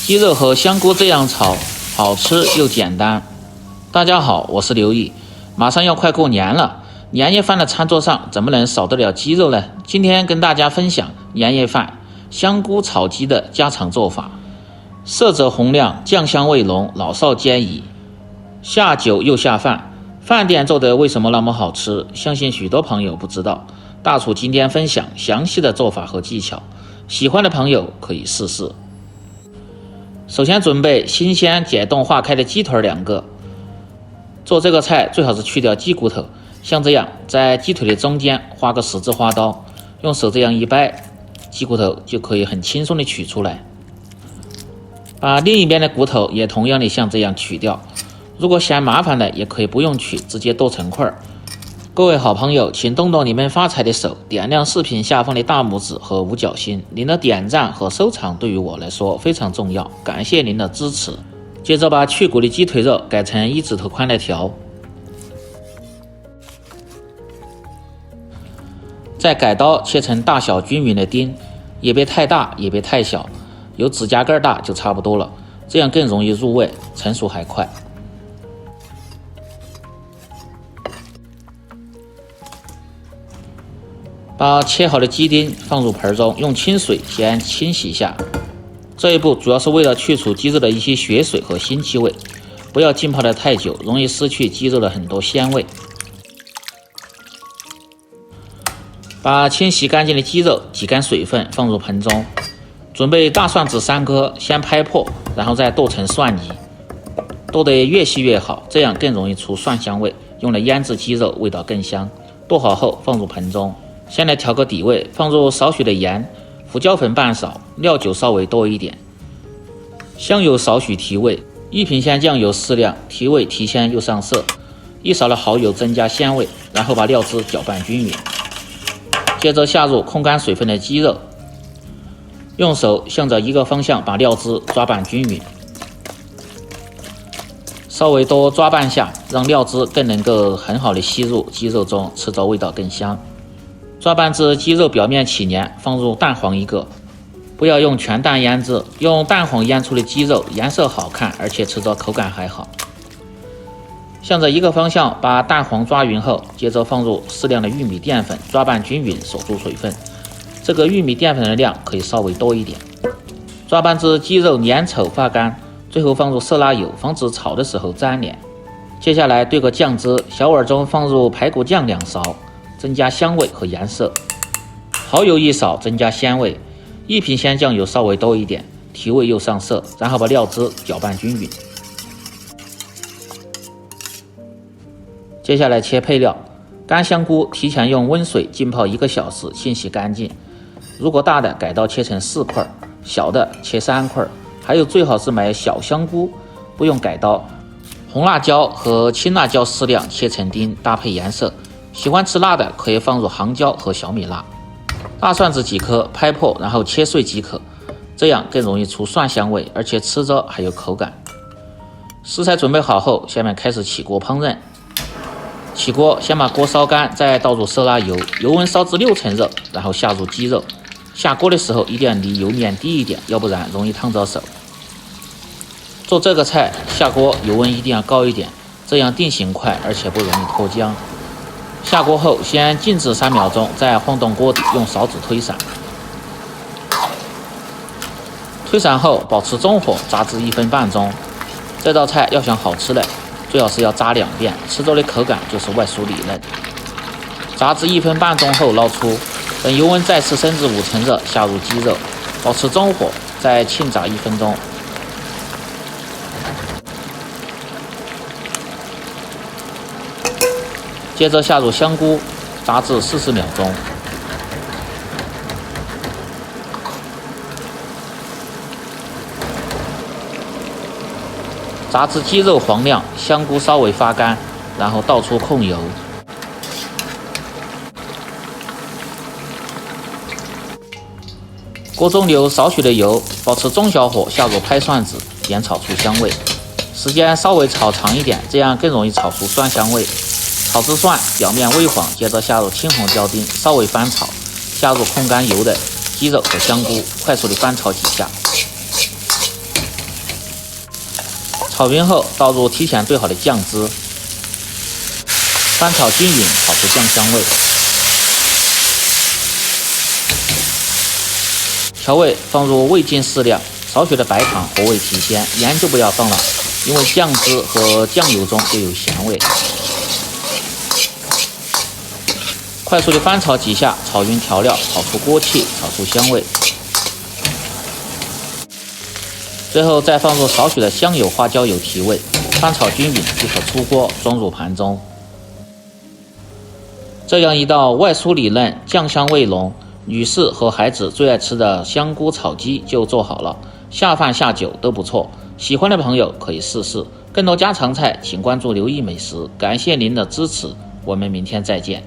鸡肉和香菇这样炒，好吃又简单。大家好，我是刘毅。马上要快过年了，年夜饭的餐桌上怎么能少得了鸡肉呢？今天跟大家分享年夜饭香菇炒鸡的家常做法，色泽红亮，酱香味浓，老少皆宜，下酒又下饭。饭店做的为什么那么好吃？相信许多朋友不知道。大厨今天分享详细的做法和技巧，喜欢的朋友可以试试。首先准备新鲜解冻化开的鸡腿2个。做这个菜最好是去掉鸡骨头，像这样在鸡腿的中间画个十字花刀，用手这样一掰，鸡骨头就可以很轻松的取出来。把另一边的骨头也同样的像这样取掉，如果嫌麻烦的也可以不用取，直接剁成块。各位好朋友，请动动你们发财的手，点亮视频下方的大拇指和五角星，您的点赞和收藏对于我来说非常重要，感谢您的支持。接着把去骨的鸡腿肉改成1指头宽的条，再改刀切成大小均匀的丁，也别太大也别太小，有指甲盖大就差不多了，这样更容易入味，成熟还快。把切好的鸡丁放入盆中，用清水先清洗一下。这一步主要是为了去除鸡肉的一些血水和腥气味，不要浸泡得太久，容易失去鸡肉的很多鲜味。把清洗干净的鸡肉挤干水分放入盆中，准备大蒜子3颗，先拍破，然后再剁成蒜泥，剁得越细越好，这样更容易出蒜香味，用来腌制鸡肉味道更香。剁好后放入盆中。先来调个底味，放入少许的盐，胡椒粉半勺，料酒稍微多一点，香油少许提味，1品鲜酱油适量，提味提鲜又上色，1勺的蚝油增加鲜味，然后把料汁搅拌均匀。接着下入控干水分的鸡肉，用手向着一个方向把料汁抓拌均匀，稍微多抓拌下，让料汁更能够很好的吸入鸡肉中，吃着味道更香。抓拌至鸡肉表面起黏，放入蛋黄1个，不要用全蛋腌制，用蛋黄腌出的鸡肉颜色好看，而且吃着口感还好。向着一个方向把蛋黄抓匀后，接着放入适量的玉米淀粉，抓拌均匀，守住水分。这个玉米淀粉的量可以稍微多一点。抓拌至鸡肉粘稠发干，最后放入色拉油，防止炒的时候粘连。接下来兑个酱汁，小碗中放入排骨酱2勺，增加香味和颜色，蚝油1勺增加鲜味，1品鲜酱油稍微多一点，提味又上色，然后把料汁搅拌均匀。接下来切配料，干香菇提前用温水浸泡1个小时，清洗干净。如果大的改刀切成4块，小的切3块。还有最好是买小香菇，不用改刀。红辣椒和青辣椒适量切成丁，搭配颜色。喜欢吃辣的可以放入杭椒和小米辣。大蒜子几颗拍破，然后切碎即可，这样更容易出蒜香味，而且吃着还有口感。食材准备好后，下面开始起锅烹饪。起锅先把锅烧干，再倒入色拉油，油温烧至60%热，然后下入鸡肉。下锅的时候一定要离油面低一点，要不然容易烫着手。做这个菜下锅油温一定要高一点，这样定型快，而且不容易脱浆。下锅后先静置3秒钟，再晃动锅底，用勺子推散。推散后保持中火炸至1分半钟。这道菜要想好吃的，最好是要炸2遍，吃着的口感就是外酥里嫩。炸至1分半钟后捞出，等油温再次升至50%热，下入鸡肉，保持中火，再庆炸1分钟。接着下入香菇，炸至40秒钟。炸至鸡肉黄亮，香菇稍微发干，然后倒出控油。锅中留少许的油，保持中小火下入拍蒜子，煸炒出香味。时间稍微炒长一点，这样更容易炒出蒜香味。炒至蒜表面微黄，接着下入青红椒丁，稍微翻炒，下入控干油的鸡肉和香菇，快速的翻炒几下。炒匀后倒入提前兑好的酱汁，翻炒均匀，炒出酱香味。调味放入味精适量，少许的白糖和味提鲜，盐就不要放了，因为酱汁和酱油中就有咸味。快速的翻炒几下，炒匀调料，炒出锅气，炒出香味。最后再放入少许的香油、花椒油提味，翻炒均匀即可出锅，装入盘中。这样一道外酥里嫩、酱香味浓，女士和孩子最爱吃的香菇炒鸡就做好了，下饭下酒都不错。喜欢的朋友可以试试。更多家常菜，请关注刘毅美食。感谢您的支持，我们明天再见。